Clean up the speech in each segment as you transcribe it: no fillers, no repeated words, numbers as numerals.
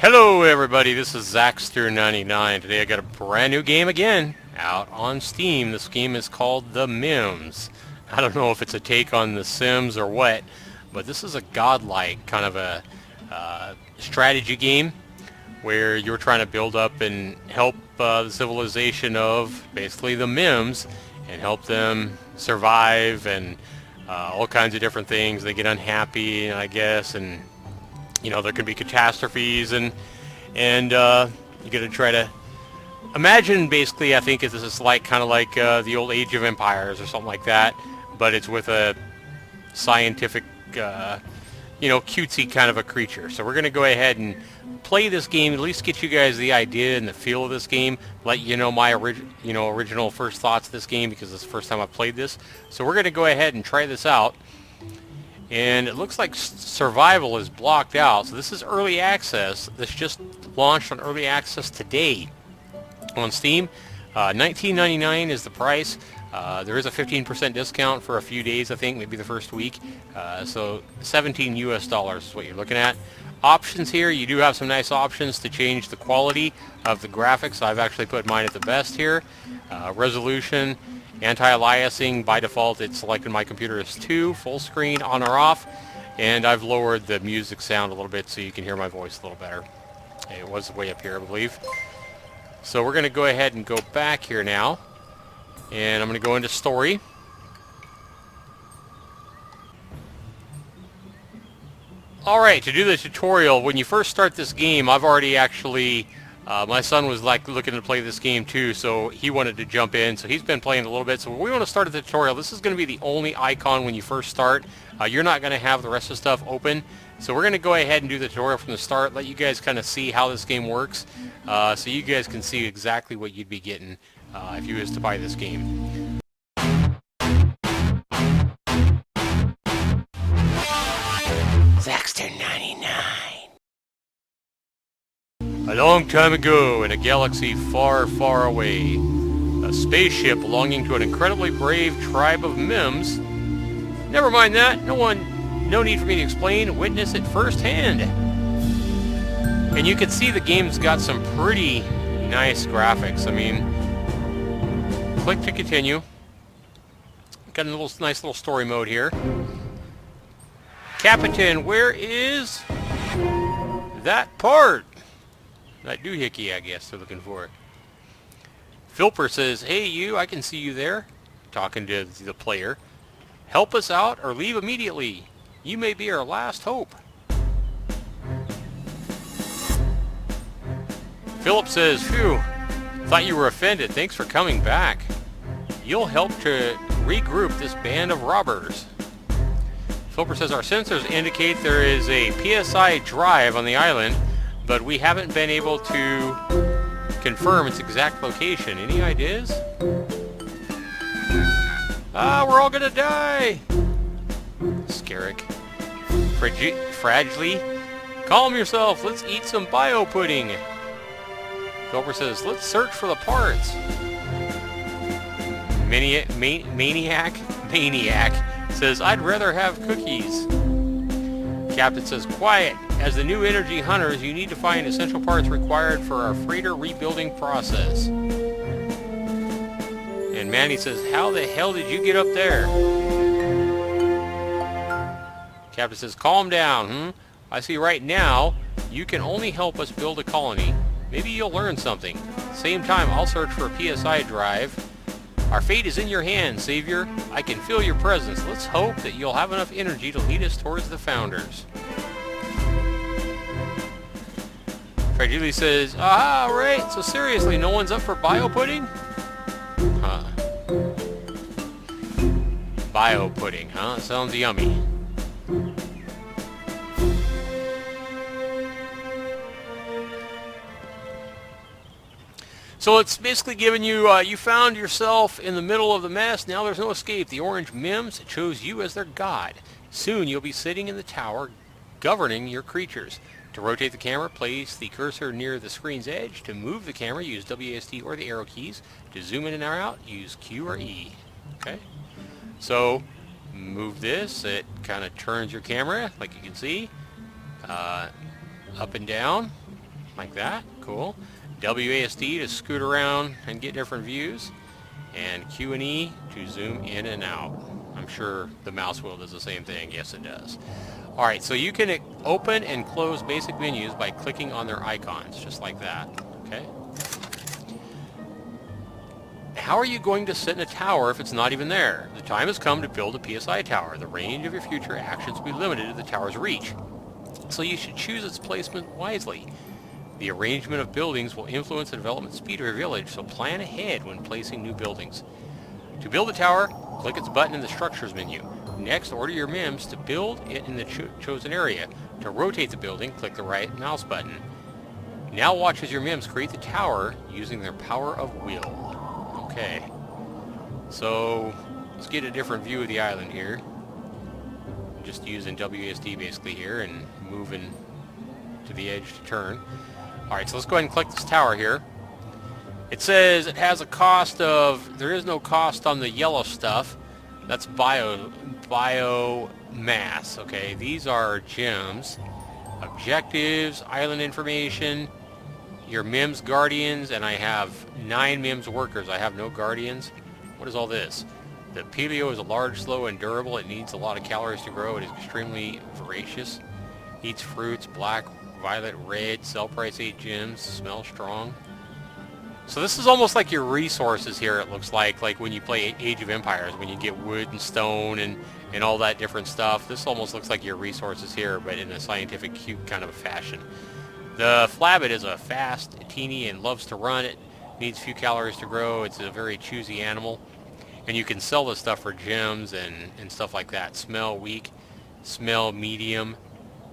Hello everybody, this is Zaxter99. Today I got a brand new game again out on Steam. This game is called the Mims. I don't know if it's a take on The Sims or what, but this is a godlike kind of a strategy game where you're trying to build up and help the civilization of basically the Mims and help them survive and all kinds of different things. They get unhappy, I guess, and there could be catastrophes, and you got to try to imagine. Basically, I think this is like kind of like the old Age of Empires or something like that, but it's with a scientific, cutesy kind of a creature. So we're going to go ahead and play this game, at least get you guys the idea and the feel of this game, let you know my original first thoughts of this game, because it's the first time I've played this. So we're going to go ahead and try this out. And it looks like survival is blocked out. So this is early access. This just launched on early access today on Steam. $19.99 is the price. There is a 15% discount for a few days, I think, maybe the first week. So $17 US is what you're looking at. Options here, you do have some nice options to change the quality of the graphics. I've actually put mine at the best here. Resolution, anti-aliasing, by default it's selected my computer as 2, full screen on or off, and I've lowered the music sound a little bit so you can hear my voice a little better. It was way up here, I believe. So we're going to go ahead and go back here now, and I'm going to go into story. Alright, to do the tutorial, when you first start this game, I've already actually my son was like looking to play this game too, so he wanted to jump in, so he's been playing a little bit. So we want to start the tutorial. This is going to be the only icon when you first start. You're not going to have the rest of the stuff open, so we're going to go ahead and do the tutorial from the start, let you guys kind of see how this game works, so you guys can see exactly what you'd be getting if you was to buy this game. Zaxter99. A long time ago, in a galaxy far, far away, a spaceship belonging to an incredibly brave tribe of Mims. Never mind that. No need for me to explain. Witness it firsthand. And you can see the game's got some pretty nice graphics. I mean, click to continue. Got a nice little story mode here. Captain, where is that part? That doohickey, I guess they're looking for. Philper says, "Hey you, I can see you there." Talking to the player. "Help us out or leave immediately. You may be our last hope." Philip says, "Phew, thought you were offended. Thanks for coming back. You'll help to regroup this band of robbers." Philper says, "Our sensors indicate there is a PSI drive on the island, but we haven't been able to confirm its exact location. Any ideas?" We're all gonna die! Scarrick. Fragily. "Calm yourself, let's eat some bio pudding." Philper says, "Let's search for the parts." Maniac says, "I'd rather have cookies." Captain says, "Quiet. As the new energy hunters, you need to find essential parts required for our freighter rebuilding process." And Manny says, "How the hell did you get up there?" Captain says, "Calm down, I see right now you can only help us build a colony. Maybe you'll learn something. Same time, I'll search for a PSI drive. Our fate is in your hands, Savior. I can feel your presence. Let's hope that you'll have enough energy to lead us towards the founders." Fragile says, right, so seriously, no one's up for bio pudding? Huh. Bio pudding, huh? Sounds yummy. So it's basically giving you, you found yourself in the middle of the mess. Now there's no escape. The Orange Mims chose you as their god. Soon you'll be sitting in the tower governing your creatures. To rotate the camera, place the cursor near the screen's edge. To move the camera, use WASD or the arrow keys. To zoom in and out, use Q or E. Okay? So, move this. It kind of turns your camera, like you can see. Up and down. like that. Cool. WASD to scoot around and get different views, and Q and E to zoom in and out. I'm sure the mouse wheel does the same thing. Yes, it does. Alright, so you can open and close basic menus by clicking on their icons, just like that. Okay. How are you going to sit in a tower if it's not even there? The time has come to build a PSI tower. The range of your future actions will be limited to the tower's reach, so you should choose its placement wisely. The arrangement of buildings will influence the development speed of your village, so plan ahead when placing new buildings. To build a tower, click its button in the Structures menu. Next, order your Mims to build it in the chosen area. To rotate the building, click the right mouse button. Now watch as your Mims create the tower using their power of will. Okay, so let's get a different view of the island here. Just using WSD basically here and moving to the edge to turn. Alright, so let's go ahead and click this tower here. It says it has a cost of, there is no cost on the yellow stuff. That's biomass, okay? These are gems, objectives, island information, your Mims guardians, and I have 9 Mims workers. I have no guardians. What is all this? The Pelio is a large, slow, and durable. It needs a lot of calories to grow. It is extremely voracious. Eats fruits, black, violet, red. Sell price 8 gems. Smell strong. So this is almost like your resources here, it looks like when you play Age of Empires, when you get wood and stone and all that different stuff. This almost looks like your resources here, but in a scientific, cute kind of a fashion. The Flabbit is a fast, teeny, and loves to run. It needs few calories to grow. It's a very choosy animal. And you can sell this stuff for gems and stuff like that. Smell weak, smell medium,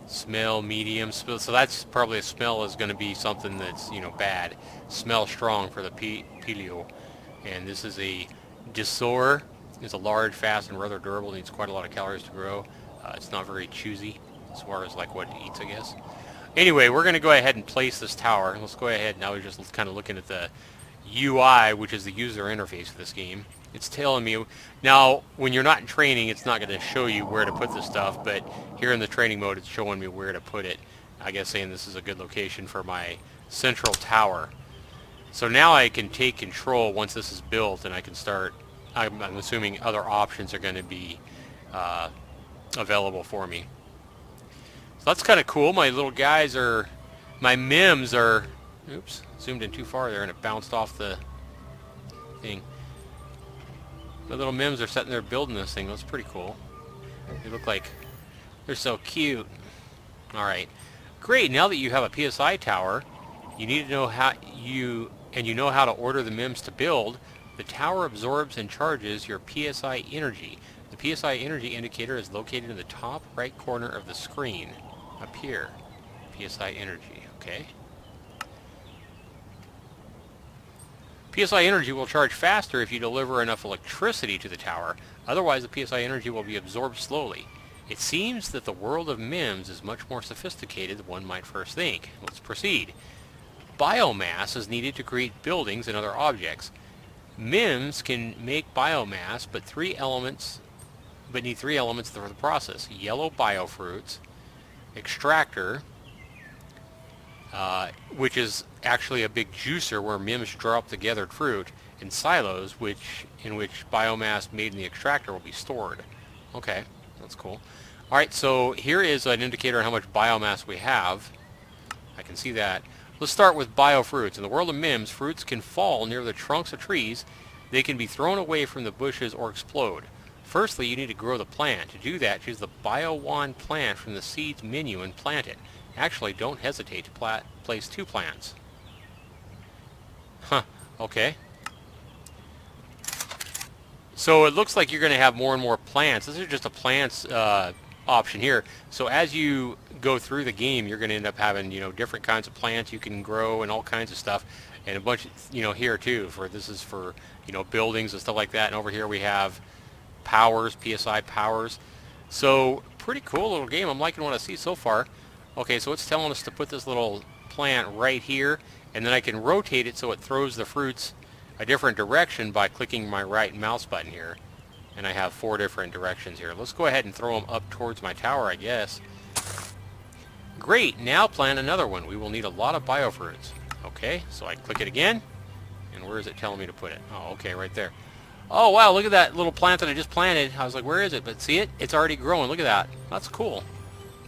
smell medium. So that's probably a smell is going to be something that's, you know, bad. Smell strong for the Pelio. And this is a Disaur. It's a large, fast, and rather durable. Needs quite a lot of calories to grow. It's not very choosy as far as like what it eats, I guess. Anyway, we're going to go ahead and place this tower. Let's go ahead. Now we're just kind of looking at the UI, which is the user interface of this game. It's telling me, now when you're not in training, it's not going to show you where to put this stuff, but here in the training mode, it's showing me where to put it. I guess saying this is a good location for my central tower. So now I can take control once this is built, and I can start, I'm assuming other options are going to be available for me. So that's kind of cool. My little guys are, my Mims are, oops, zoomed in too far there and it bounced off the thing. My little Mims are sitting there building this thing. That's pretty cool. They look like they're so cute. Alright. Great, now that you have a PSI tower, you need to know how you know how to order the Mims to build. The tower absorbs and charges your PSI energy. The PSI energy indicator is located in the top right corner of the screen. Up here. PSI energy, okay? PSI energy will charge faster if you deliver enough electricity to the tower. Otherwise, the PSI energy will be absorbed slowly. It seems that the world of Mims is much more sophisticated than one might first think. Let's proceed. Biomass is needed to create buildings and other objects. Mims can make biomass, but need 3 elements for the process. Yellow biofruits, extractor, which is actually a big juicer where Mims draw up the gathered fruit, and silos, in which biomass made in the extractor will be stored. Okay, that's cool. Alright, so here is an indicator on how much biomass we have. I can see that. Let's start with biofruits. In the world of Mims, fruits can fall near the trunks of trees. They can be thrown away from the bushes or explode. Firstly, you need to grow the plant. To do that, choose the Bio-Wand plant from the seeds menu and plant it. Actually, don't hesitate to place 2 plants. Huh, okay. So it looks like you're going to have more and more plants. This is just a plants option here. So as you go through the game, you're going to end up having, you know, different kinds of plants you can grow and all kinds of stuff. And a bunch, you know, here too, this is for, you know, buildings and stuff like that. And over here we have powers, PSI powers. So pretty cool little game. I'm liking what I see so far. Okay, so it's telling us to put this little plant right here, and then I can rotate it so it throws the fruits a different direction by clicking my right mouse button here. And I have 4 different directions here. Let's go ahead and throw them up towards my tower, I guess. Great, now plant another one. We will need a lot of biofruits. Okay, so I click it again, and where is it telling me to put it? Oh, okay, right there. Oh, wow, look at that little plant that I just planted. I was like, where is it? But see it? It's already growing. Look at that. That's cool.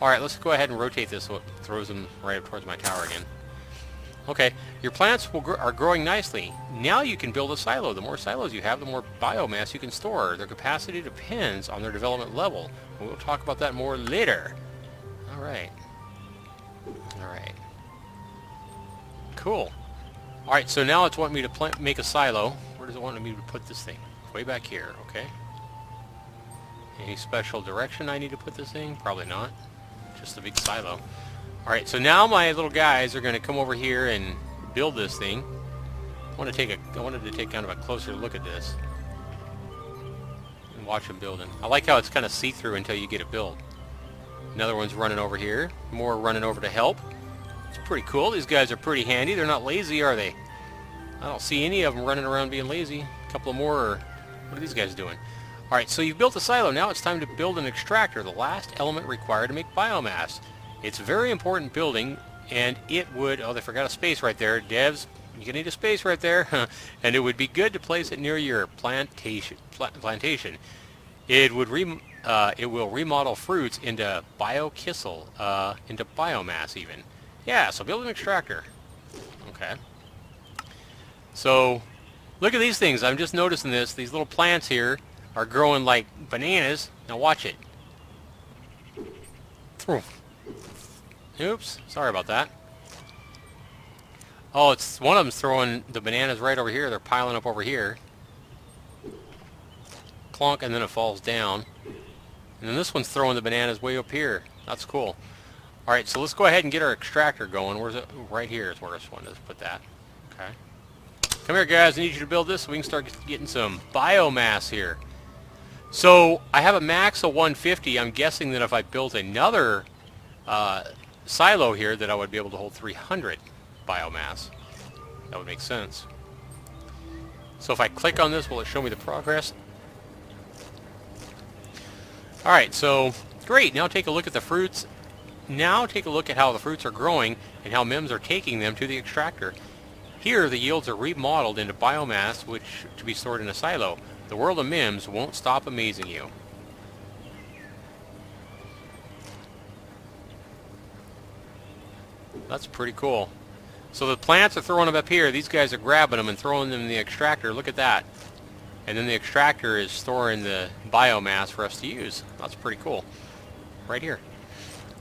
All right, let's go ahead and rotate this so it throws them right up towards my tower again. Okay, your plants are growing nicely. Now you can build a silo. The more silos you have, the more biomass you can store. Their capacity depends on their development level. We'll talk about that more later. All right. All right. Cool. All right, so now it's wanting me to make a silo. Where does it want me to put this thing? Way back here, okay. Any special direction I need to put this thing? Probably not. Just a big silo. Alright, so now my little guys are going to come over here and build this thing. I wanted to take kind of a closer look at this. And watch them building. I like how it's kind of see-through until you get it built. Another one's running over here. More running over to help. It's pretty cool. These guys are pretty handy. They're not lazy, are they? I don't see any of them running around being lazy. A couple more. What are these guys doing? Alright, so you've built a silo. Now it's time to build an extractor, the last element required to make biomass. It's a very important building, and it would... Oh, they forgot a space right there. Devs, you need a space right there. And it would be good to place it near your plantation. It will remodel fruits into biokissel, into biomass even. Yeah, so build an extractor. Okay. So, look at these things. I'm just noticing this. These little plants here are growing like bananas. Now watch it. Oops, sorry about that. Oh, it's one of them's throwing the bananas right over here. They're piling up over here. Clunk, and then it falls down. And then this one's throwing the bananas way up here. That's cool. Alright, so let's go ahead and get our extractor going. Where's it? Ooh, right here is where this one is. Put that. Okay. Come here, guys. I need you to build this so we can start getting some biomass here. So, I have a max of 150. I'm guessing that if I built another silo here, that I would be able to hold 300 biomass. That would make sense. So if I click on this, will it show me the progress? Alright, so great. Now take a look at the fruits. Now take a look at how the fruits are growing and how Mims are taking them to the extractor. Here, the yields are remodeled into biomass, which to be stored in a silo. The world of Mims won't stop amazing you. That's pretty cool. So the plants are throwing them up here. These guys are grabbing them and throwing them in the extractor. Look at that. And then the extractor is storing the biomass for us to use. That's pretty cool. Right here.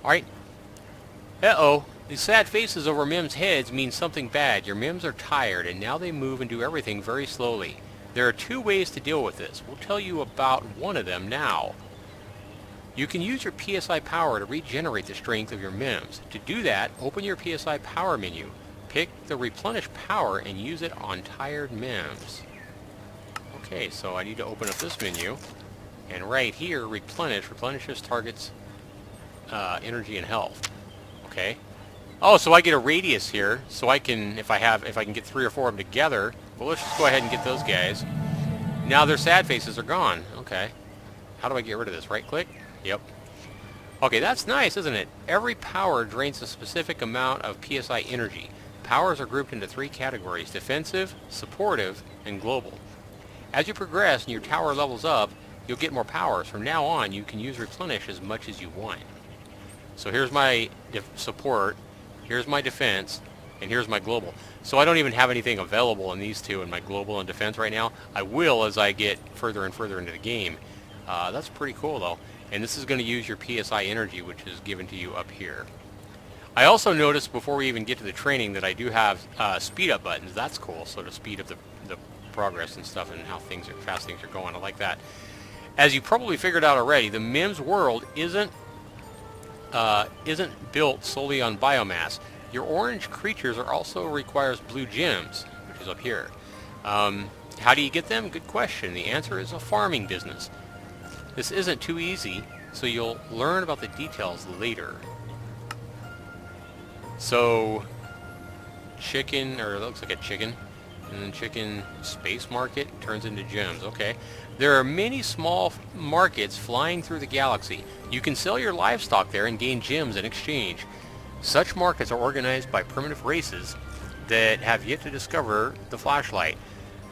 Alright. Uh-oh. These sad faces over Mims' heads mean something bad. Your Mims are tired, and now they move and do everything very slowly. There are two ways to deal with this. We'll tell you about one of them now. You can use your PSI power to regenerate the strength of your Mims. To do that, open your PSI power menu. Pick the replenish power and use it on tired Mims. Okay, so I need to open up this menu. And right here, replenishes targets energy and health. Okay. Oh, so I get a radius here, so I can, if I can get 3 or 4 of them together. Well, let's just go ahead and get those guys. Now their sad faces are gone. Okay. How do I get rid of this? Right click? Yep. Okay, that's nice, isn't it? Every power drains a specific amount of PSI energy. Powers are grouped into 3 categories: defensive, supportive, and global. As you progress and your tower levels up, you'll get more powers. From now on, you can use replenish as much as you want. So here's my support, here's my defense, and here's my global. So I don't even have anything available in these two in my global and defense right now. I will as I get further and further into the game. That's pretty cool though. And this is going to use your PSI energy, which is given to you up here. I also noticed before we even get to the training that I do have speed up buttons. That's cool, so to speed up the progress and stuff and how fast things are going. I like that. As you probably figured out already, the Mims world isn't built solely on biomass. Your orange creatures also requires blue gems, which is up here. How do you get them? Good question. The answer is a farming business. This isn't too easy, so you'll learn about the details later. So, chicken, or it looks like a chicken, and then chicken space market turns into gems. Okay. There are many small markets flying through the galaxy. You can sell your livestock there and gain gems in exchange. Such markets are organized by primitive races that have yet to discover the flashlight.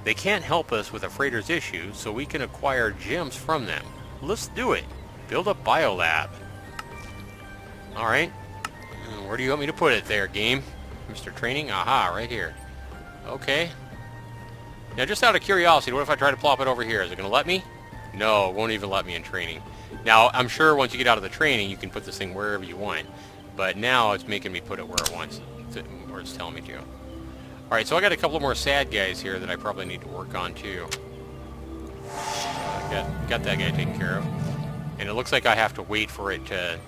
They can't help us with a freighter's issue, so we can acquire gems from them. Let's do it. Build a biolab. Alright. Where do you want me to put it there, game? Mr. Training? Aha, right here. Okay. Now, just out of curiosity, what if I try to plop it over here? Is it going to let me? No, it won't even let me in training. Now, I'm sure once you get out of the training, you can put this thing wherever you want. But now it's making me put it where it wants, where it's telling me to. Alright, so I got a couple more sad guys here that I probably need to work on too. Got that guy taken care of. And it looks like I have to wait for it to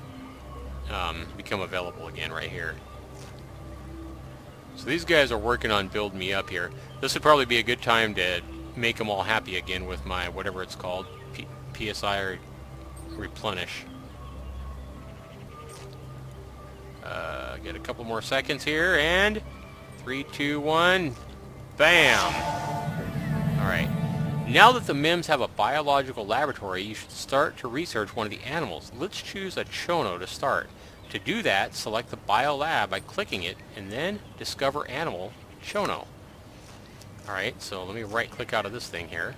become available again right here. So these guys are working on building me up here. This would probably be a good time to make them all happy again with my, whatever it's called, PSI or replenish. Get a couple more seconds here, and 3, 2, 1, bam! Alright. Now that the Mims have a biological laboratory, you should start to research one of the animals. Let's choose a chono to start. To do that, select the biolab by clicking it, and then discover animal chono. Alright, so let me right click out of this thing here,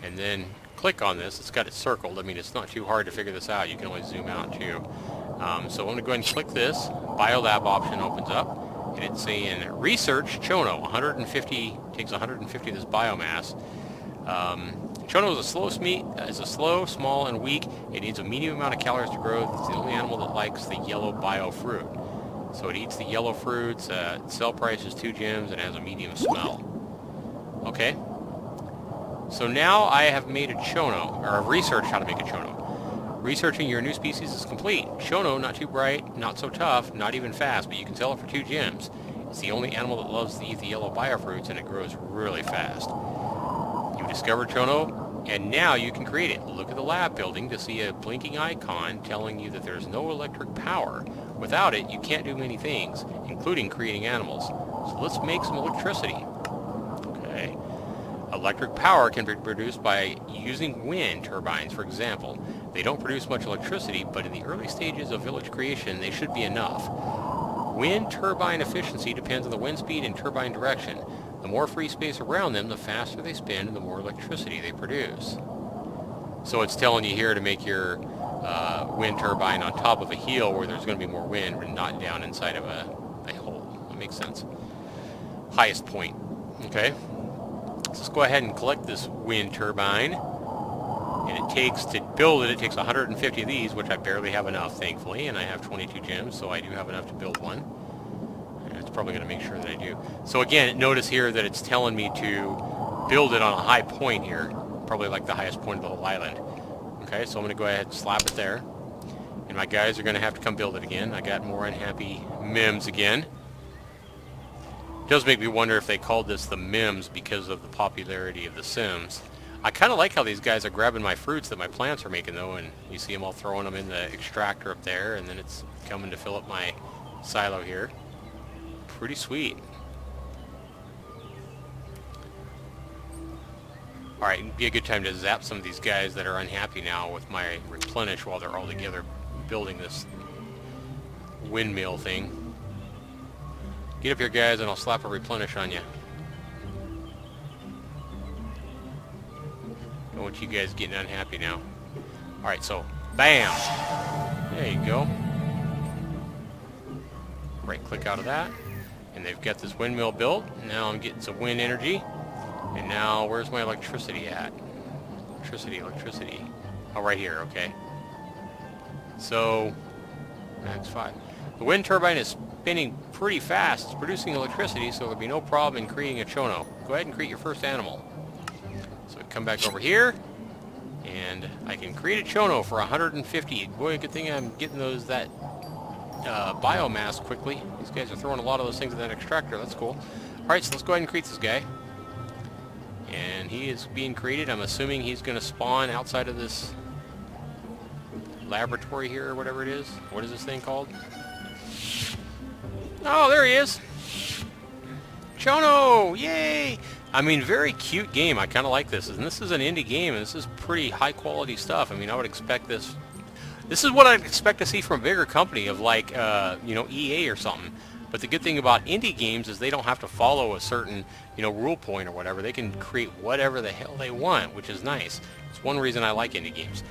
and then click on this. It's got it circled. I mean, it's not too hard to figure this out. You can always zoom out too. So I'm going to go ahead and click this. Biolab option opens up, and it's saying research chono. 150, takes 150 of this biomass. Chono is a slow, small, and weak. It needs a medium amount of calories to grow. It's the only animal that likes the yellow bio fruit. So it eats the yellow fruits. Sell price is 2 gems and has a medium smell. Okay. So now I have made a chono, or I've researched how to make a chono. Researching your new species is complete. Chono, not too bright, not so tough, not even fast, but you can sell it for 2 gems. It's the only animal that loves to eat the yellow biofruits, and it grows really fast. You discovered chono, and now you can create it. Look at the lab building to see a blinking icon telling you that there's no electric power. Without it, you can't do many things, including creating animals. So let's make some electricity. Okay. Electric power can be produced by using wind turbines, for example. They don't produce much electricity, but in the early stages of village creation, they should be enough. Wind turbine efficiency depends on the wind speed and turbine direction. The more free space around them, the faster they spin and the more electricity they produce. So it's telling you here to make your wind turbine on top of a hill where there's going to be more wind and not down inside of a hole. That makes sense. Highest point. Okay. Let's go ahead and collect this wind turbine. And it takes, to build it, it takes 150 of these, which I barely have enough, thankfully. And I have 22 gems, so I do have enough to build one. And it's probably going to make sure that I do. So again, notice here that it's telling me to build it on a high point here. Probably like the highest point of the whole island. Okay, so I'm going to go ahead and slap it there. And my guys are going to have to come build it again. I got more unhappy Mims again. It does make me wonder if they called this the Mims because of the popularity of The Sims. I kind of like how these guys are grabbing my fruits that my plants are making, though, and you see them all throwing them in the extractor up there, and then it's coming to fill up my silo here. Pretty sweet. Alright, it'd be a good time to zap some of these guys that are unhappy now with my replenish while they're all together building this windmill thing. Get up here, guys, and I'll slap a replenish on you. Don't want you guys getting unhappy now. Alright, so, bam! There you go. Right click out of that. And they've got this windmill built. Now I'm getting some wind energy. And now, where's my electricity at? Electricity. Oh, right here, okay. So, max 5. The wind turbine is spinning pretty fast. It's producing electricity, so there'll be no problem in creating a chono. Go ahead and create your first animal. So come back over here, and I can create a chono for 150. Boy, good thing I'm getting that biomass quickly. These guys are throwing a lot of those things in that extractor. That's cool. Alright, so let's go ahead and create this guy. And he is being created. I'm assuming he's going to spawn outside of this laboratory here, or whatever it is. What is this thing called? Oh, there he is! Chono! Yay! I mean, very cute game. I kind of like this. And this is an indie game, and this is pretty high-quality stuff. I mean, I would expect this... This is what I'd expect to see from a bigger company of like, you know, EA or something. But the good thing about indie games is they don't have to follow a certain, you know, rule point or whatever. They can create whatever the hell they want, which is nice. It's one reason I like indie games.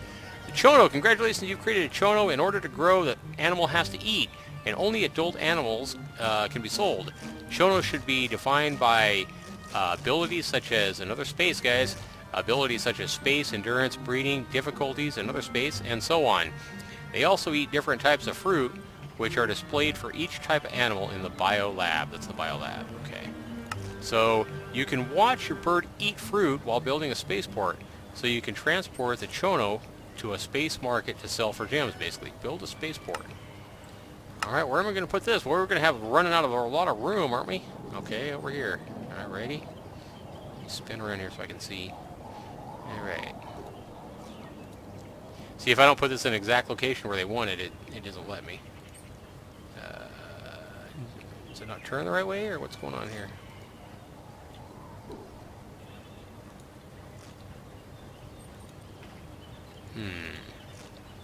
The Chono, congratulations, you've created a Chono. In order to grow, the animal has to eat, and only adult animals can be sold. Chono should be defined by abilities such as another space, guys. Abilities such as space, endurance, breeding, difficulties, another space, and so on. They also eat different types of fruit, which are displayed for each type of animal in the bio lab. That's the bio lab, okay. So you can watch your bird eat fruit while building a spaceport, so you can transport the Chono to a space market to sell for gems, basically. Build a spaceport. Alright, where am I going to put this? Well, we're going to have running out of a lot of room, aren't we? Okay, over here. Alright, ready? Let me spin around here so I can see. Alright. See, if I don't put this in exact location where they want it, it doesn't let me. Does it not turn the right way, or what's going on here?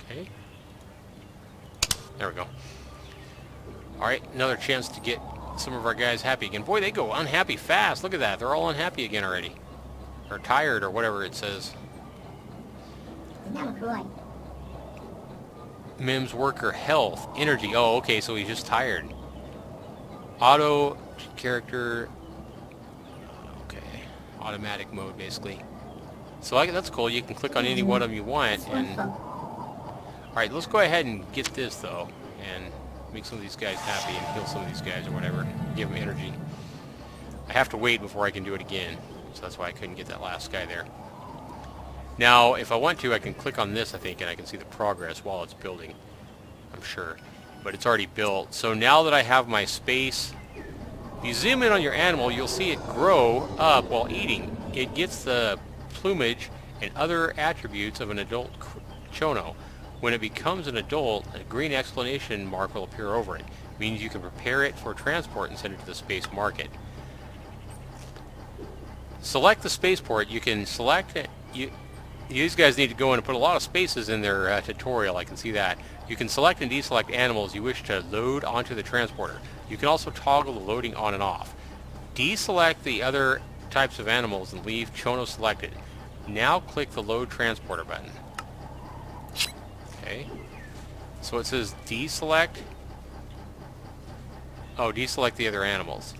Okay. There we go. Alright, another chance to get some of our guys happy again. Boy, they go unhappy fast. Look at that. They're all unhappy again already. Or tired, or whatever it says. Mims worker health, energy. Oh, okay, so he's just tired. Auto character. Okay, automatic mode basically. So that's cool. You can click on any one of them you want. And all right, let's go ahead and get this though, and make some of these guys happy and heal some of these guys or whatever. Give them energy. I have to wait before I can do it again, so that's why I couldn't get that last guy there. Now, if I want to, I can click on this, I think, and I can see the progress while it's building. I'm sure. But it's already built. So now that I have my space, if you zoom in on your animal, you'll see it grow up while eating. It gets the plumage and other attributes of an adult Chono. When it becomes an adult, a green exclamation mark will appear over it. It means you can prepare it for transport and send it to the space market. Select the spaceport. You can select it. These guys need to go in and put a lot of spaces in their tutorial. I can see that. You can select and deselect animals you wish to load onto the transporter. You can also toggle the loading on and off. Deselect the other types of animals and leave Chono selected. Now click the load transporter button. Okay. So it says deselect. Oh, deselect the other animals.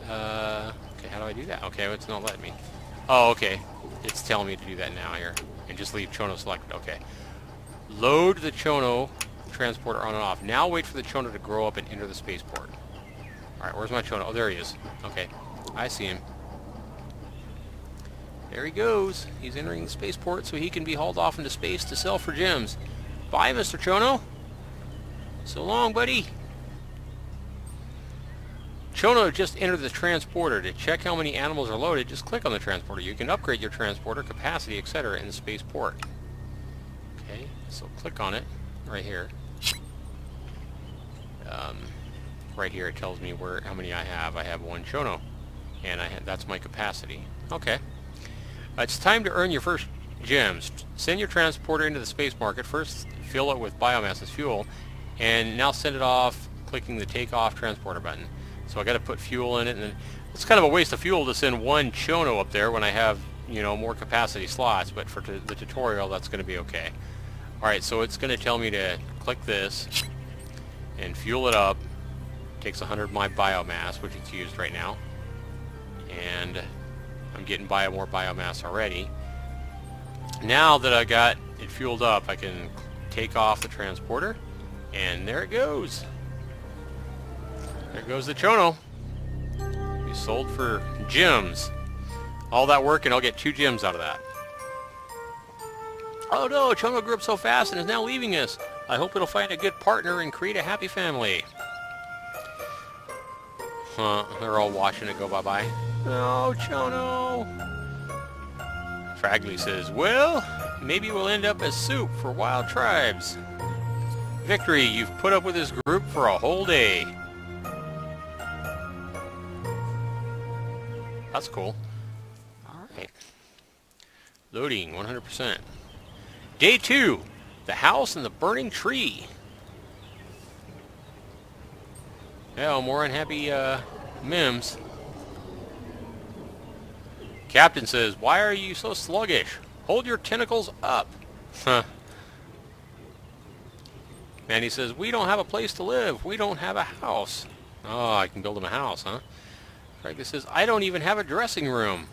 Okay, how do I do that? Okay, it's not letting me. Oh, okay. It's telling me to do that now here. And just leave Chono selected. Okay. Load the Chono transporter on and off. Now wait for the Chono to grow up and enter the spaceport. Alright, where's my Chono? Oh, there he is. Okay. I see him. There he goes. He's entering the spaceport so he can be hauled off into space to sell for gems. Bye, Mr. Chono. So long, buddy. Chono just entered the transporter. To check how many animals are loaded, just click on the transporter. You can upgrade your transporter, capacity, etc. in the spaceport. Okay, so click on it right here. Right here it tells me how many I have. I have one Chono, and that's my capacity. Okay. It's time to earn your first gems. Send your transporter into the space market. First, fill it with biomass as fuel, and now send it off clicking the take off transporter button. So I got to put fuel in it, and it's kind of a waste of fuel to send one Chono up there when I have, you know, more capacity slots. But for the tutorial, that's going to be okay. All right, so it's going to tell me to click this and fuel it up. Takes 100 of my biomass, which it's used right now, and I'm getting more biomass already. Now that I got it fueled up, I can take off the transporter, and there it goes. There goes the Chono. Be sold for gems. All that work and I'll get 2 gems out of that. Oh no, Chono grew up so fast and is now leaving us. I hope it'll find a good partner and create a happy family. Huh, they're all watching it go bye-bye. No, Chono. Fragley says, well, maybe we'll end up as soup for wild tribes. Victory, you've put up with this group for a whole day. That's cool. Alright. Loading, 100%. Day 2. The house and the burning tree. Yeah, more unhappy Mims. Captain says, "Why are you so sluggish? Hold your tentacles up." Huh. Mandy says, "We don't have a place to live. We don't have a house." Oh, I can build him a house, huh? Frankie says, "I don't even have a dressing room."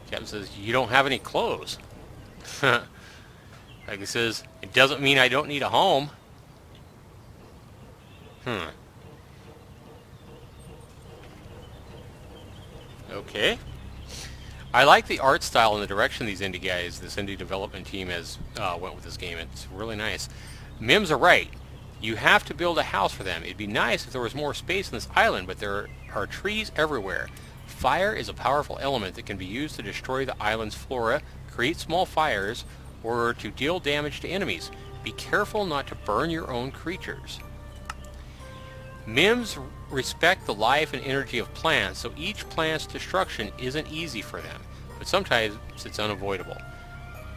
Captain says, "You don't have any clothes." Frankie says, "It doesn't mean I don't need a home." Okay. I like the art style and the direction these indie guys, this indie development team has went with this game. It's really nice. Mims are right. You have to build a house for them. It'd be nice if there was more space on this island, but there are trees everywhere. Fire is a powerful element that can be used to destroy the island's flora, create small fires, or to deal damage to enemies. Be careful not to burn your own creatures. Mims respect the life and energy of plants, so each plant's destruction isn't easy for them, but sometimes it's unavoidable.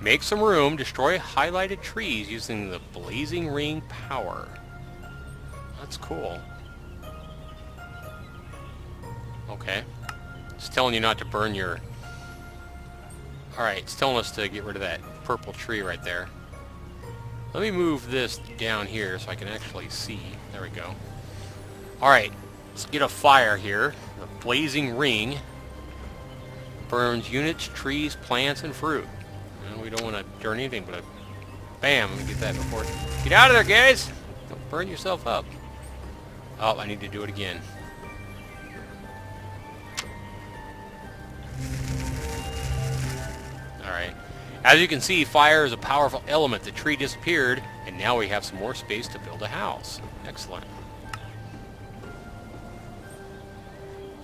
Make some room, destroy highlighted trees using the blazing ring power. That's cool. Okay. It's telling you not to burn your... Alright, it's telling us to get rid of that purple tree right there. Let me move this down here so I can actually see. There we go. Alright, let's get a fire here. The blazing ring burns units, trees, plants, and fruit. And we don't want to burn anything but a... Bam! Let me get that before... Get out of there, guys! Don't burn yourself up. Oh, I need to do it again. Alright. As you can see, fire is a powerful element. The tree disappeared, and now we have some more space to build a house. Excellent.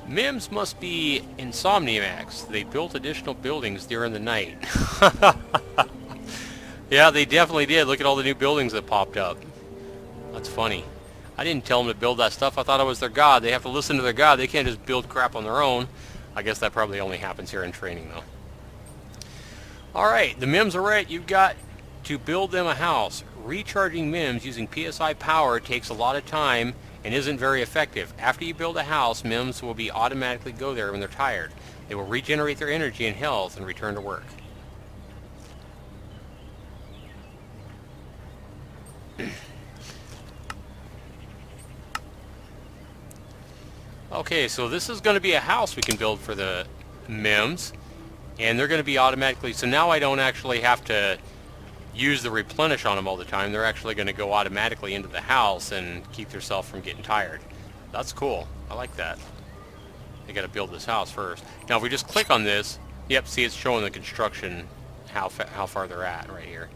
Mims must be insomniacs. They built additional buildings during the night. Yeah, they definitely did. Look at all the new buildings that popped up. That's funny. I didn't tell them to build that stuff. I thought it was their god. They have to listen to their god. They can't just build crap on their own. I guess that probably only happens here in training, though. Alright, the Mims are right. You've got to build them a house. Recharging Mims using PSI power takes a lot of time and isn't very effective. After you build a house, Mims will be automatically go there when they're tired. They will regenerate their energy and health and return to work. Okay, so this is going to be a house we can build for the Mims, and they're going to be automatically, so now I don't actually have to use the replenish on them all the time. They're actually going to go automatically into the house and keep themselves from getting tired. That's cool. I like that. They got to build this house first. Now if we just click on this, yep, see it's showing the construction, how far they're at right here.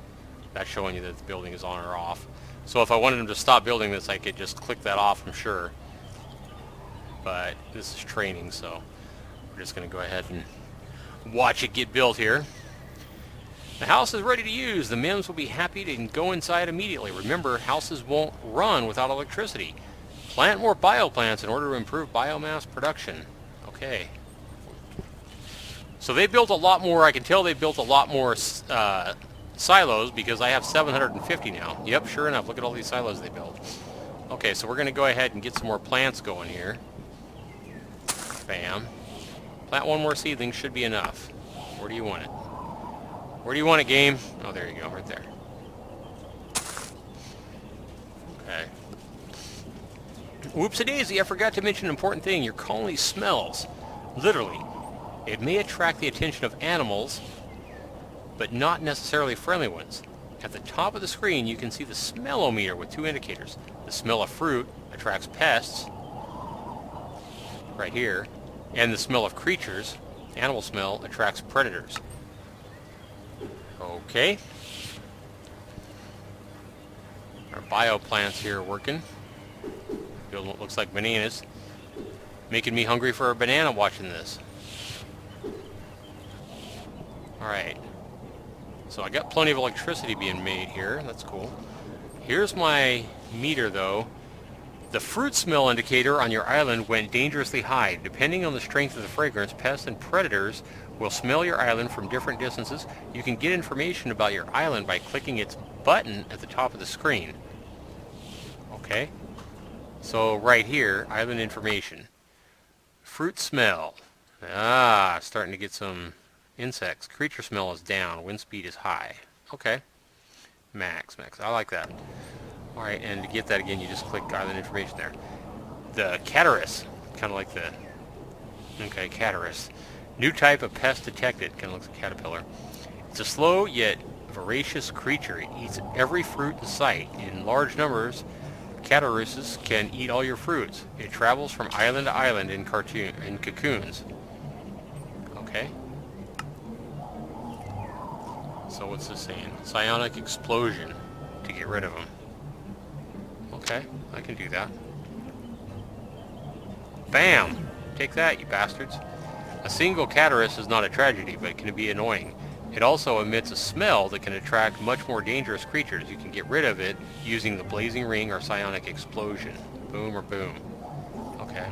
That's showing you that the building is on or off. So if I wanted them to stop building this, I could just click that off, I'm sure. But this is training, so we're just going to go ahead and watch it get built here. The house is ready to use. The Mims will be happy to go inside immediately. Remember, houses won't run without electricity. Plant more bioplants in order to improve biomass production. Okay. So they built a lot more. I can tell they built a lot more silos because I have 750 now. Yep, sure enough. Look at all these silos they built. Okay, so we're going to go ahead and get some more plants going here. Bam. Plant one more seedling should be enough. Where do you want it? Where do you want it, game? Oh, there you go, right there. Okay. Whoopsie-daisy, I forgot to mention an important thing. Your colony smells. Literally. It may attract the attention of animals, but not necessarily friendly ones. At the top of the screen, you can see the smellometer with two indicators. The smell of fruit attracts pests, right here, and the smell of creatures, animal smell, attracts predators. Okay. Our bioplants here are working. Building what looks like bananas. Making me hungry for a banana watching this. Alright. So I got plenty of electricity being made here. That's cool. Here's my meter, though. The fruit smell indicator on your island went dangerously high. Depending on the strength of the fragrance, pests and predators will smell your island from different distances. You can get information about your island by clicking its button at the top of the screen. Okay. So right here, island information. Fruit smell. Ah, starting to get some insects. Creature smell is down. Wind speed is high. Okay. Max. I like that. Alright, and to get that again, you just click island information there. The Catarus. Kind of like the... Okay, Catarus. New type of pest detected. Kind of looks like a caterpillar. It's a slow yet voracious creature. It eats every fruit in sight. In large numbers, Cataruses can eat all your fruits. It travels from island to island in cocoons. Okay. So what's this saying? Psionic explosion to get rid of them. Okay, I can do that. Bam! Take that, you bastards. A single Catarus is not a tragedy, but it can be annoying. It also emits a smell that can attract much more dangerous creatures. You can get rid of it using the blazing ring or psionic explosion. Boom or boom. Okay.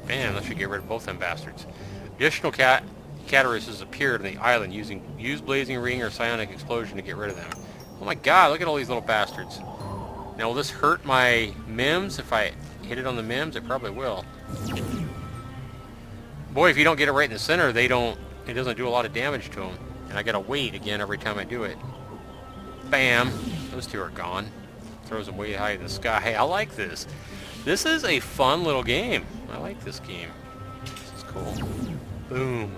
Bam, that should get rid of both them bastards. Additional Cataruses appeared on the island. Use blazing ring or psionic explosion to get rid of them. Oh my god, look at all these little bastards. Now will this hurt my Mims? If I hit it on the Mims, it probably will. Boy, if you don't get it right in the center, it doesn't do a lot of damage to them. And I gotta wait again every time I do it. Bam! Those two are gone. Throws them way high in the sky. Hey, I like this. This is a fun little game. I like this game. This is cool. Boom.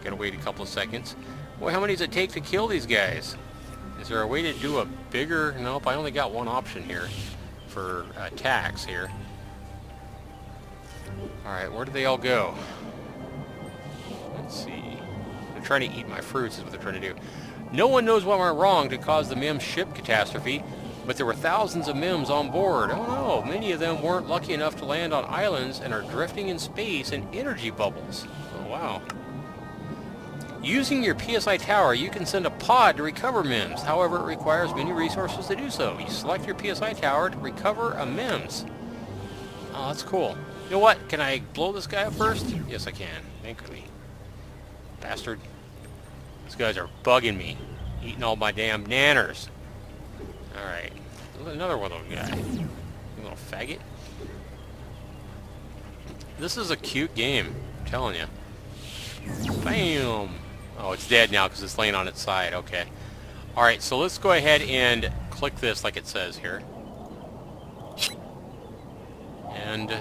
Gotta wait a couple of seconds. Boy, how many does it take to kill these guys? Is there a way to do a bigger... Nope, I only got one option here for attacks here. Alright, where do they all go? Let's see. They're trying to eat my fruits is what they're trying to do. No one knows what went wrong to cause the Mims ship catastrophe, but there were thousands of Mims on board. Oh no, many of them weren't lucky enough to land on islands and are drifting in space in energy bubbles. Oh wow. Using your PSI tower, you can send a pod to recover Mims. However, it requires many resources to do so. You select your PSI tower to recover a Mims. Oh, that's cool. You know what? Can I blow this guy up first? Yes, I can. Thankfully. Bastard. These guys are bugging me. Eating all my damn nanners. Alright. Another one of those guys. You little faggot. This is a cute game. I'm telling you. Bam! Oh, it's dead now because it's laying on its side. Okay. Alright, so let's go ahead and click this like it says here. And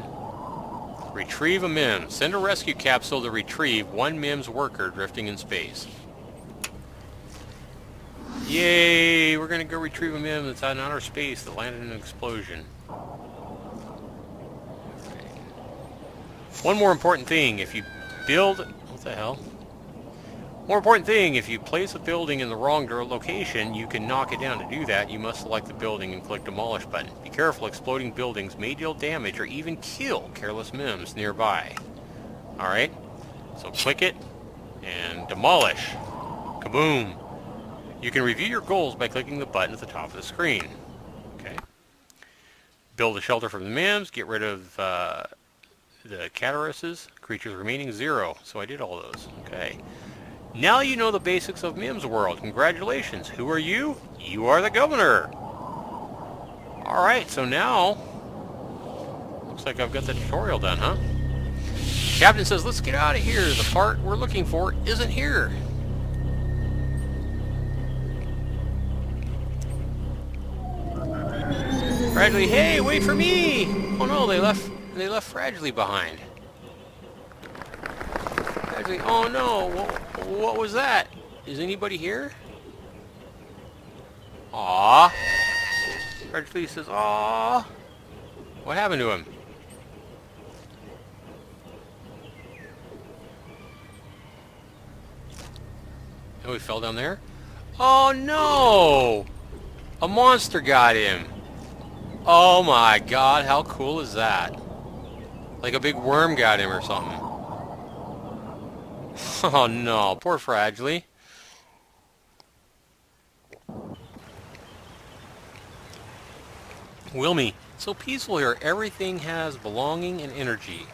retrieve a Mims. Send a rescue capsule to retrieve one Mims worker drifting in space. Yay! We're going to go retrieve a Mims that's out in outer space that landed in an explosion. One more important thing. If you build... What the hell? More important thing, if you place a building in the wrong location, you can knock it down. To do that, you must select the building and click Demolish button. Be careful, exploding buildings may deal damage or even kill careless Mims nearby. Alright, so click it and demolish. Kaboom! You can review your goals by clicking the button at the top of the screen. Okay. Build a shelter from the Mims, get rid of the Cataruses, creatures remaining 0. So I did all those. Okay. Now you know the basics of Mims World. Congratulations. Who are you? You are the governor. Alright, so now... Looks like I've got the tutorial done, huh? Captain says, let's get out of here. The part we're looking for isn't here. Fragile, hey, wait for me! Oh no, they left Fragile behind. Fragile, oh no, what was that? Is anybody here? Aww. Fragile says, aww. What happened to him? Oh, he fell down there? Oh no! A monster got him. Oh my god, how cool is that? Like a big worm got him or something. Oh no, poor Fragile. Wilmy, it's so peaceful here. Everything has belonging and energy.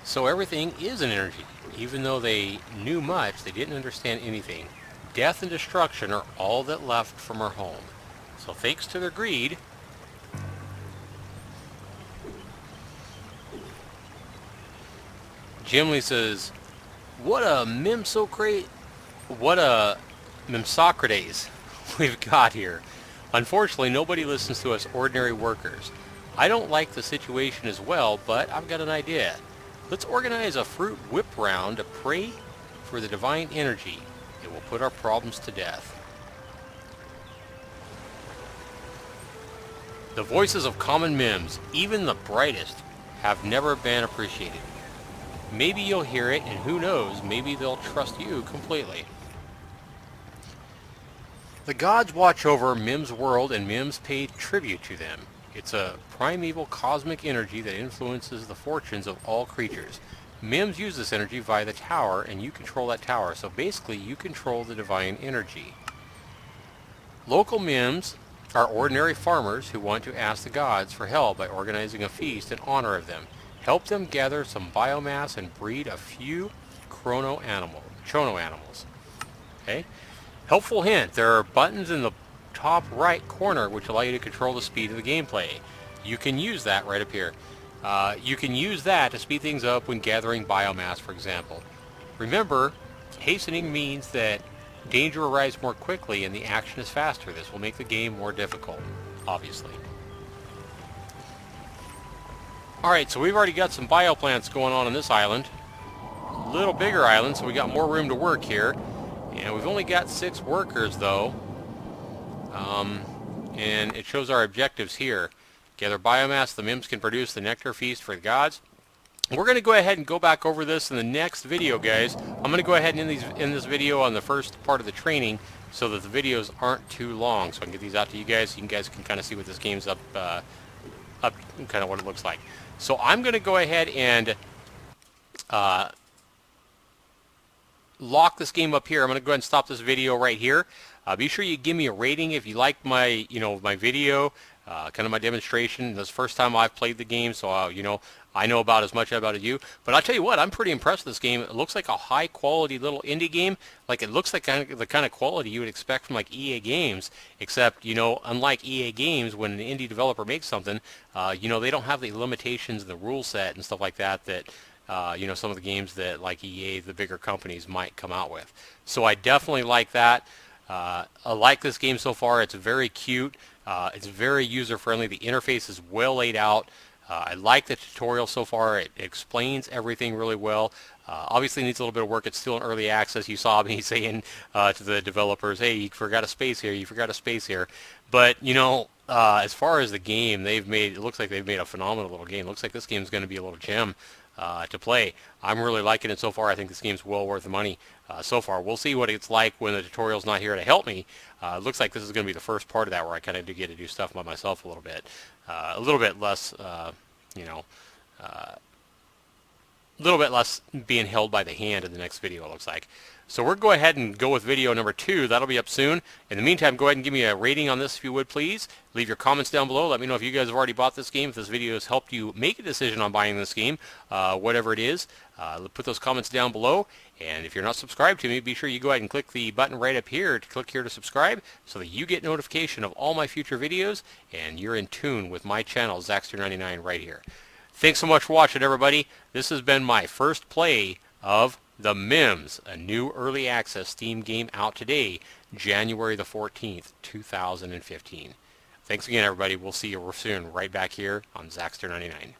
So everything is an energy. Even though they knew much, they didn't understand anything. Death and destruction are all that left from our home. So thanks to their greed, Jimly says, what a what a Mimsocrates we've got here. Unfortunately, nobody listens to us ordinary workers. I don't like the situation as well, but I've got an idea. Let's organize a fruit whip round to pray for the divine energy. It will put our problems to death. The voices of common Mims, even the brightest, have never been appreciated. Maybe you'll hear it, and who knows, maybe they'll trust you completely. The gods watch over Mims' world, and Mims pay tribute to them. It's a primeval cosmic energy that influences the fortunes of all creatures. Mims use this energy via the tower, and you control that tower. So basically, you control the divine energy. Local Mims are ordinary farmers who want to ask the gods for help by organizing a feast in honor of them. Help them gather some biomass and breed a few chono animals. Okay? Helpful hint, there are buttons in the top right corner which allow you to control the speed of the gameplay. You can use that right up here. You can use that to speed things up when gathering biomass, for example. Remember, hastening means that danger arrives more quickly and the action is faster. This will make the game more difficult, obviously. Alright, so we've already got some bioplants going on this island. A little bigger island, so we got more room to work here. And we've only got 6 workers, though. And it shows our objectives here. Gather biomass, the Mims can produce the nectar feast for the gods. We're going to go ahead and go back over this in the next video, guys. I'm going to go ahead and end this video on the first part of the training so that the videos aren't too long. So I can get these out to you guys so you guys can kind of see what this game's up kind of what it looks like. So I'm going to go ahead and lock this game up here. I'm going to go ahead and stop this video right here. Be sure you give me a rating if you like my, my video, kind of my demonstration. This is the first time I've played the game, so I know about as much about it as you. But I'll tell you what, I'm pretty impressed with this game. It looks like a high-quality little indie game. Like it looks like the kind of quality you would expect from like EA games. Except, unlike EA games, when an indie developer makes something, they don't have the limitations and the rule set and stuff like that that some of the games that like EA, the bigger companies, might come out with. So I definitely like that. I like this game so far. It's very cute. It's very user-friendly. The interface is well laid out. I like the tutorial so far. It explains everything really well. Obviously needs a little bit of work. It's still in early access. You saw me saying to the developers, hey, you forgot a space here. You forgot a space here. But, as far as the game, it looks like they've made a phenomenal little game. It looks like this game is going to be a little gem to play. I'm really liking it so far. I think this game's well worth the money so far. We'll see what it's like when the tutorial's not here to help me. It looks like this is going to be the first part of that where I kind of do get to do stuff by myself a little bit less, a little bit less being held by the hand in the next video, it looks like. So we're going to go ahead and go with video number 2. That'll be up soon. In the meantime, go ahead and give me a rating on this if you would, please. Leave your comments down below. Let me know if you guys have already bought this game, if this video has helped you make a decision on buying this game, whatever it is. Put those comments down below. And if you're not subscribed to me, be sure you go ahead and click the button right up here to click here to subscribe so that you get notification of all my future videos and you're in tune with my channel, Zaxter99, right here. Thanks so much for watching, everybody. This has been my first play of the Mims, a new early access Steam game out today, January the 14th, 2015. Thanks again, everybody. We'll see you soon right back here on Zaxter99.